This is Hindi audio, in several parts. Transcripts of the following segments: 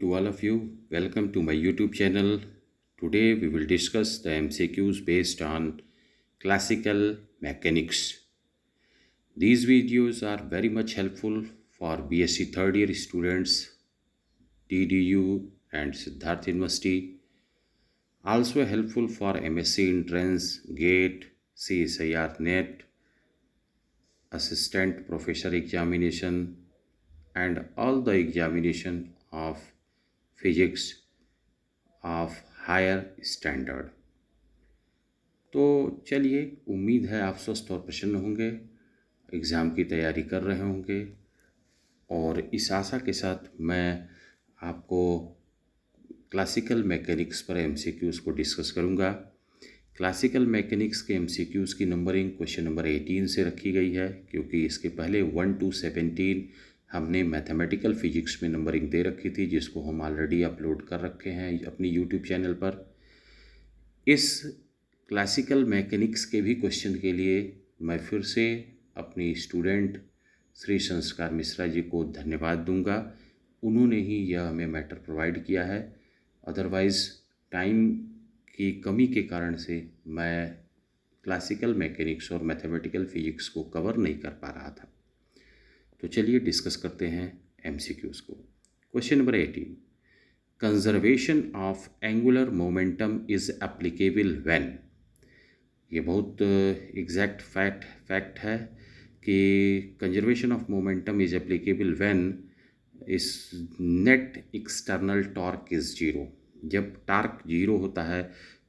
To all of you, welcome to my YouTube channel. Today we will discuss the MCQs based on classical mechanics. These videos are very much helpful for BSc third year students, DDU and Siddharth University. Also helpful for MSc Entrance, GATE, CSIR NET, Assistant Professor Examination and all the examination of physics of higher standard. तो चलिए, उम्मीद है आप स्वस्थ और प्रसन्न होंगे, एग्ज़ाम की तैयारी कर रहे होंगे और इस आशा के साथ मैं आपको क्लासिकल मैकेनिक्स पर एमसीक्यूज़ को डिस्कस करूंगा। क्लासिकल मैकेनिक्स के एमसीक्यूज़ की नंबरिंग क्वेश्चन नंबर 18 से रखी गई है, क्योंकि इसके पहले 1 to 17 हमने मैथमेटिकल फिजिक्स में नंबरिंग दे रखी थी, जिसको हम ऑलरेडी अपलोड कर रखे हैं अपनी यूट्यूब चैनल पर। इस क्लासिकल मैकेनिक्स के भी क्वेश्चन के लिए मैं फिर से अपनी स्टूडेंट श्री संस्कार मिश्रा जी को धन्यवाद दूंगा। उन्होंने ही यह हमें मैटर प्रोवाइड किया है, अदरवाइज़ टाइम की कमी के कारण से मैं क्लासिकल मैकेनिक्स और मैथमेटिकल फिजिक्स को कवर नहीं कर पा रहा था। तो चलिए डिस्कस करते हैं एमसीक्यूज़ को। Question number 18, conservation of angular momentum is applicable when. ये बहुत एग्जैक्ट फैक्ट है कि conservation of momentum is applicable when is net external torque is zero. जब टार्क जीरो होता है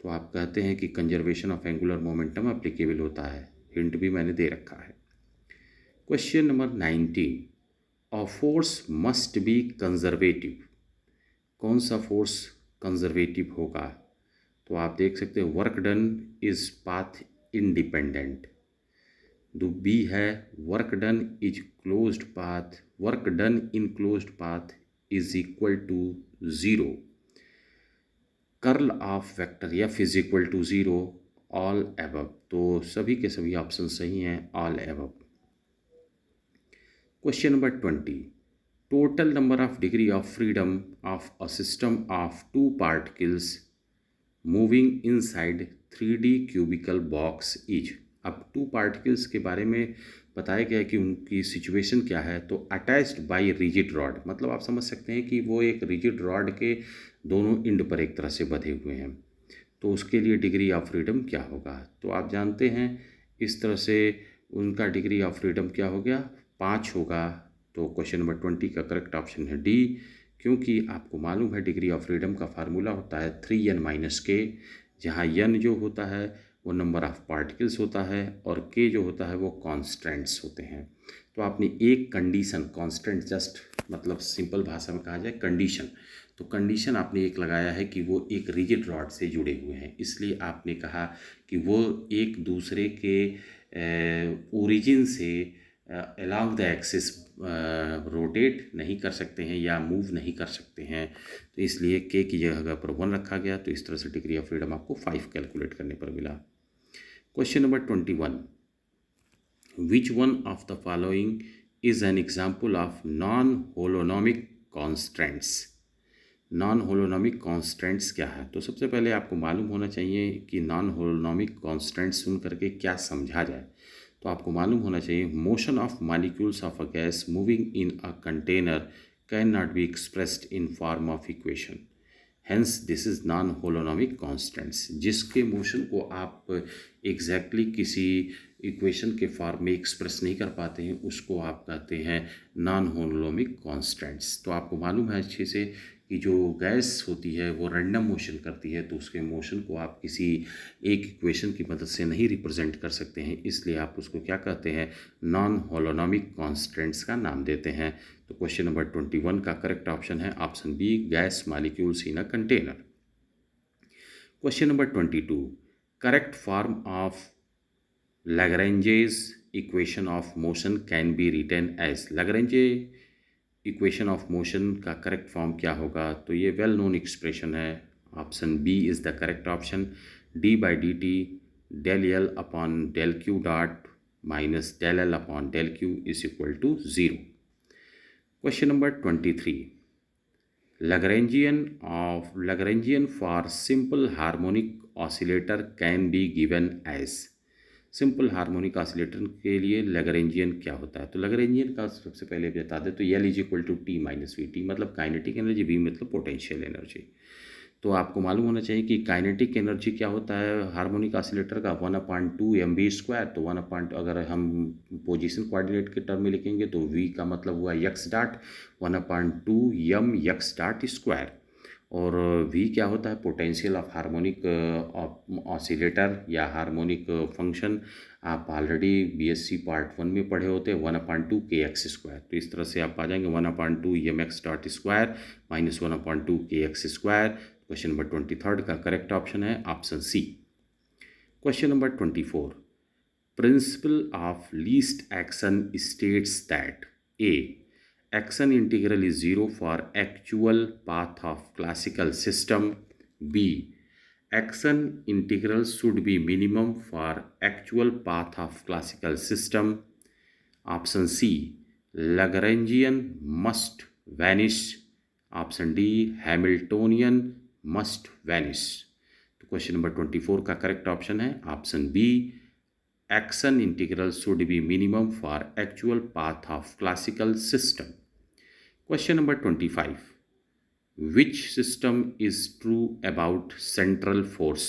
तो आप कहते हैं कि conservation of angular momentum applicable होता है। हिंट भी मैंने दे रखा है। Question number 19, a force must be conservative. कौन सा फोर्स कंजर्वेटिव होगा? तो आप देख सकते हैं work done is path independent. जो बी है, work done is closed path, work done in closed path is equal to zero. Curl of vector F is equal to zero, all above. तो सभी के सभी ऑप्शन सही हैं, all above. Question number 20, total number of degree of freedom of a system of two particles moving inside 3D cubical box is. अब टू पार्टिकल्स के बारे में बताया गया है कि उनकी सिचुएशन क्या है। तो अटैच्ड बाय रिजिड रॉड, मतलब आप समझ सकते हैं कि वो एक रिजिड रॉड के दोनों एंड पर एक तरह से बंधे हुए हैं। तो उसके लिए डिग्री ऑफ फ्रीडम क्या होगा? तो आप जानते हैं इस तरह से उनका डिग्री ऑफ फ्रीडम क्या हो गया, 5 होगा। तो क्वेश्चन नंबर 20 का करेक्ट ऑप्शन है डी, क्योंकि आपको मालूम है डिग्री ऑफ फ्रीडम का फार्मूला होता है 3n-k, जहाँ n जो होता है वो नंबर ऑफ पार्टिकल्स होता है और k जो होता है वो कॉन्स्टेंट्स होते हैं। तो आपने एक कंडीशन, कॉन्स्टेंट जस्ट मतलब सिंपल भाषा में कहा जाए कंडीशन, तो कंडीशन आपने एक लगाया है कि वो एक रिजिड रॉड से जुड़े हुए हैं, इसलिए आपने कहा कि वो एक दूसरे के ओरिजिन से अलोंग द एक्सिस रोटेट नहीं कर सकते हैं या मूव नहीं कर सकते हैं। तो इसलिए के की जगह पर 1 रखा गया। तो इस तरह से डिग्री ऑफ फ्रीडम आपको 5 कैलकुलेट करने पर मिला। Question number 21, which one of the following is an example of non holonomic constants. Non holonomic constants क्या है? तो सबसे पहले आपको मालूम होना चाहिए कि नॉन होलोनोमिक कॉन्स्टेंट्स सुन करके क्या समझा जाए। तो आपको मालूम होना चाहिए motion of molecules of a gas moving in a container can not be expressed in form of equation, hence this is non holonomic constants. जिसके मोशन को आप एग्जैक्टली किसी इक्वेशन के फॉर्म में एक्सप्रेस नहीं कर पाते हैं, उसको आप कहते हैं नॉन होलोनोमिक कॉन्स्टेंट्स। तो आपको मालूम है अच्छे से कि जो गैस होती है वो रैंडम मोशन करती है, तो उसके मोशन को आप किसी एक इक्वेशन की मदद से नहीं रिप्रेजेंट कर सकते हैं, इसलिए आप उसको क्या कहते हैं, नॉन होलोनोमिक कॉन्स्टेंट्स का नाम देते हैं। तो क्वेश्चन नंबर 21 का करेक्ट ऑप्शन है option B, gas molecules in a container. Question number 22, correct form of Lagrange's equation of motion can be written as. Lagrange equation of motion का करेक्ट फॉर्म क्या होगा? तो ये वेल नोन एक्सप्रेशन है, option B is the correct option, D by D T del L upon del Q dot minus del L upon del Q is equal to zero. Question number 23, Lagrangian for simple harmonic oscillator can be given as। Simple harmonic oscillator के लिए लैग्रेंजियन क्या होता है? तो लैग्रेंजियन का सबसे पहले बता दें तो L is equal to T minus V T, मतलब काइनेटिक एनर्जी, वी मतलब पोटेंशियल एनर्जी। तो आपको मालूम होना चाहिए कि काइनेटिक एनर्जी क्या होता है हार्मोनिक ऑसिलेटर का, 1/2 mv²। तो 1 अगर हम पोजीशन कोऑर्डिनेट के टर्म में लिखेंगे तो वी का मतलब हुआ x dot, 1/2 m x dot square. और वी क्या होता है? पोटेंशियल ऑफ हार्मोनिक ऑसिलेटर या हार्मोनिक फंक्शन। आप ऑलरेडी बीएससी पार्ट 1 में पढ़े होते हैं, 1/2 kx²। तो इस तरह से आप आ जाएंगे 1/2 mx² minus 1/2 kx²। Question number 23 का करेक्ट ऑप्शन है option C. Question number 24, principle of least action states that a action integral is 0 for actual path of classical system, b action integral should be minimum for actual path of classical system, option c Lagrangian must vanish, option d Hamiltonian must vanish। तो क्वेश्चन नंबर 24 का करेक्ट ऑप्शन है option B, action integral should be minimum for actual path of classical system। Question number 25, which system is true about central force?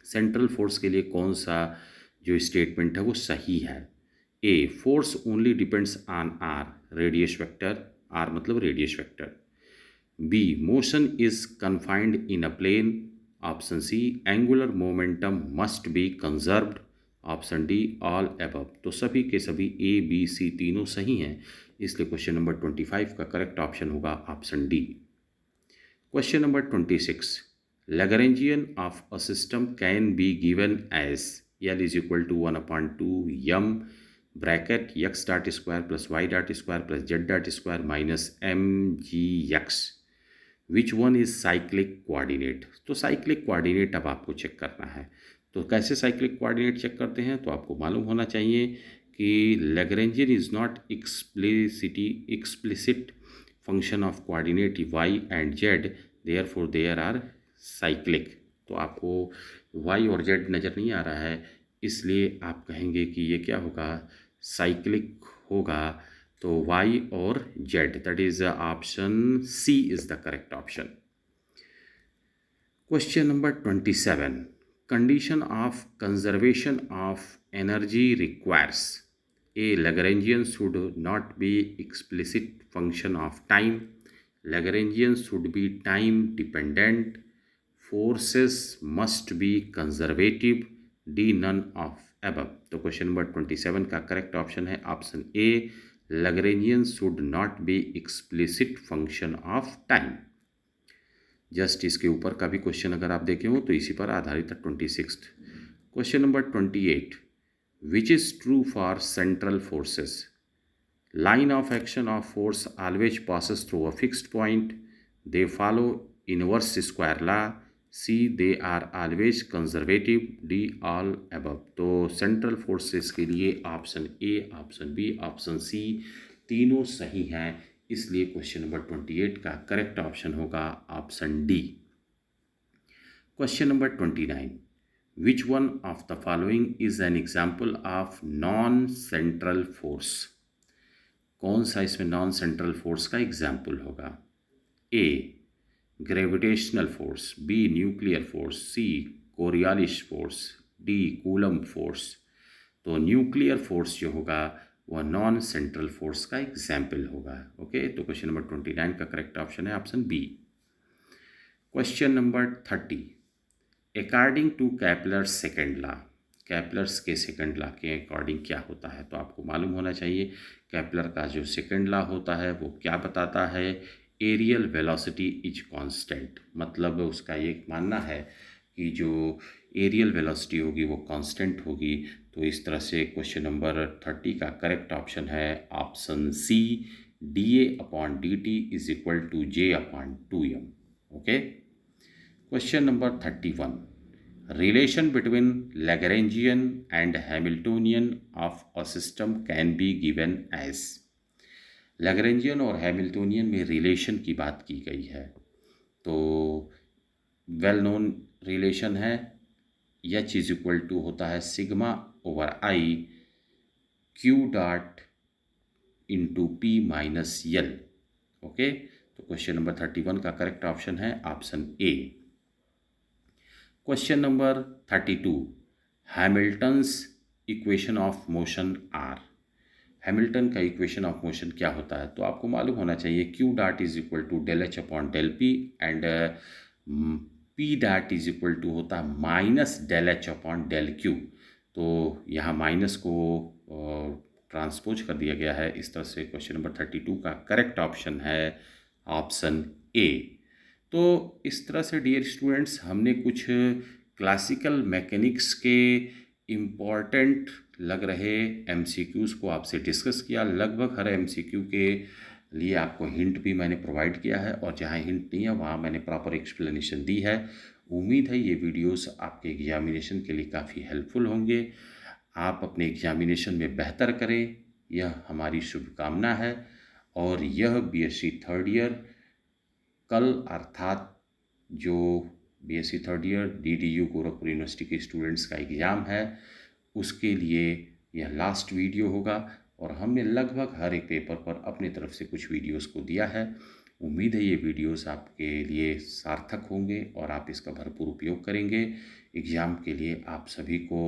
Central force के लिए कौन सा जो स्टेटमेंट है वो सही है? A force only depends on R radius vector, R मतलब radius vector. B motion is confined in a plane, option C angular momentum must be conserved, option D all above. तो सभी के सभी ए बी सी तीनों सही हैं, इसलिए क्वेश्चन नंबर 25 का करेक्ट ऑप्शन होगा option D. Question number 26, Lagrangian of a system can be given as L is equal to 1/2 m bracket x dot square plus y dot square plus z dot square minus mgx। Which one is cyclic coordinate? तो साइक्लिक कोऑर्डिनेट अब आपको चेक करना है। तो कैसे साइक्लिक कोऑर्डिनेट चेक करते हैं? तो आपको मालूम होना चाहिए कि Lagrangian is not explicit function of coordinate y and z, therefore there are cyclic. तो आपको y और z नज़र नहीं आ रहा है, इसलिए आप कहेंगे कि ये क्या होगा? साइक्लिक होगा। तो y और z, that is option C is the correct option. Question number 27, condition of conservation of energy requires a Lagrangian should not be explicit function of time, Lagrangian should be time dependent, forces must be conservative, D none of above। तो क्वेश्चन नंबर 27 का करेक्ट ऑप्शन है option A, Lagrangian should not be explicit function of time। Just इसके ऊपर का भी क्वेश्चन अगर आप देखें हो तो इसी पर आधारित है। 26 question number 28, which is true for central forces? Line of action of force always passes through a fixed point, they follow inverse square law, C they are always conservative, D all above. तो सेंट्रल फोर्सेस के लिए option A, option B, option C तीनों सही हैं, इसलिए क्वेश्चन नंबर 28 का करेक्ट ऑप्शन होगा option D. Question number 29, which one of the following is an example of non central force? कौन सा इसमें नॉन सेंट्रल फोर्स का एग्जाम्पल होगा? A gravitational force, B nuclear force, C Coriolis force, D Coulomb force. तो न्यूक्लियर फोर्स जो होगा वह नॉन सेंट्रल फोर्स का एग्जाम्पल होगा। ओके, तो क्वेश्चन नंबर 29 का करेक्ट ऑप्शन है option B. Question number 30, according to Kepler's second law, Kepler's के सेकेंड लॉ के अकॉर्डिंग क्या होता है? तो आपको मालूम होना चाहिए कैपलर का जो सेकेंड लॉ होता है वो क्या बताता है? एरियल वेलोसिटी इज कांस्टेंट, मतलब उसका ये मानना है कि जो एरियल वेलोसिटी होगी वो कांस्टेंट होगी। तो इस तरह से क्वेश्चन नंबर 30 का करेक्ट ऑप्शन है option C, dA/dt is equal to J/2m। Okay, question number 31, relation between Lagrangian and Hamiltonian of a system can be given as. Lagrangian और हैमिल्टोनियन में रिलेशन की बात की गई है। तो वेल नोन रिलेशन है, एच इज इक्वल टू होता है sigma over I Q dot into P minus L. Okay, तो क्वेश्चन नंबर 31 का करेक्ट ऑप्शन है option A. Question number 32, Hamilton's equation of motion are. Hamilton का इक्वेशन ऑफ मोशन क्या होता है? तो आपको मालूम होना चाहिए Q dot is equal to del H upon del P and P dot is equal to होता है minus del H upon del Q. तो यहाँ माइनस को ट्रांसपोज कर दिया गया है इस तरह से। क्वेश्चन नंबर 32 का करेक्ट ऑप्शन है ऑप्शन ए। तो इस तरह से डियर स्टूडेंट्स, हमने कुछ क्लासिकल मैकेनिक्स के इम्पॉर्टेंट लग रहे एमसीक्यूज़ को आपसे डिस्कस किया। लगभग हर एमसीक्यू के लिए आपको हिंट भी मैंने प्रोवाइड किया है, और जहाँ हिंट नहीं है वहाँ मैंने प्रॉपर एक्सप्लेनेशन दी है। उम्मीद है ये वीडियोस आपके एग्जामिनेशन के लिए काफ़ी हेल्पफुल होंगे। आप अपने एग्जामिनेशन में बेहतर करें, यह हमारी शुभकामना है। और यह बीएससी थर्ड ईयर कल अर्थात जो BSc third year DDU Gorakhpur university के स्टूडेंट्स का एग्ज़ाम है, उसके लिए यह लास्ट वीडियो होगा। और हमने लगभग हर एक पेपर पर अपनी तरफ से कुछ वीडियोस को दिया है। उम्मीद है ये वीडियोस आपके लिए सार्थक होंगे और आप इसका भरपूर उपयोग करेंगे। एग्ज़ाम के लिए आप सभी को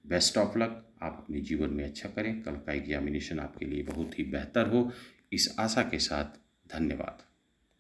बेस्ट ऑफ लक। आप अपने जीवन में अच्छा करें, कल का एग्जामिनेशन आपके लिए बहुत ही बेहतर हो, इस आशा के साथ धन्यवाद।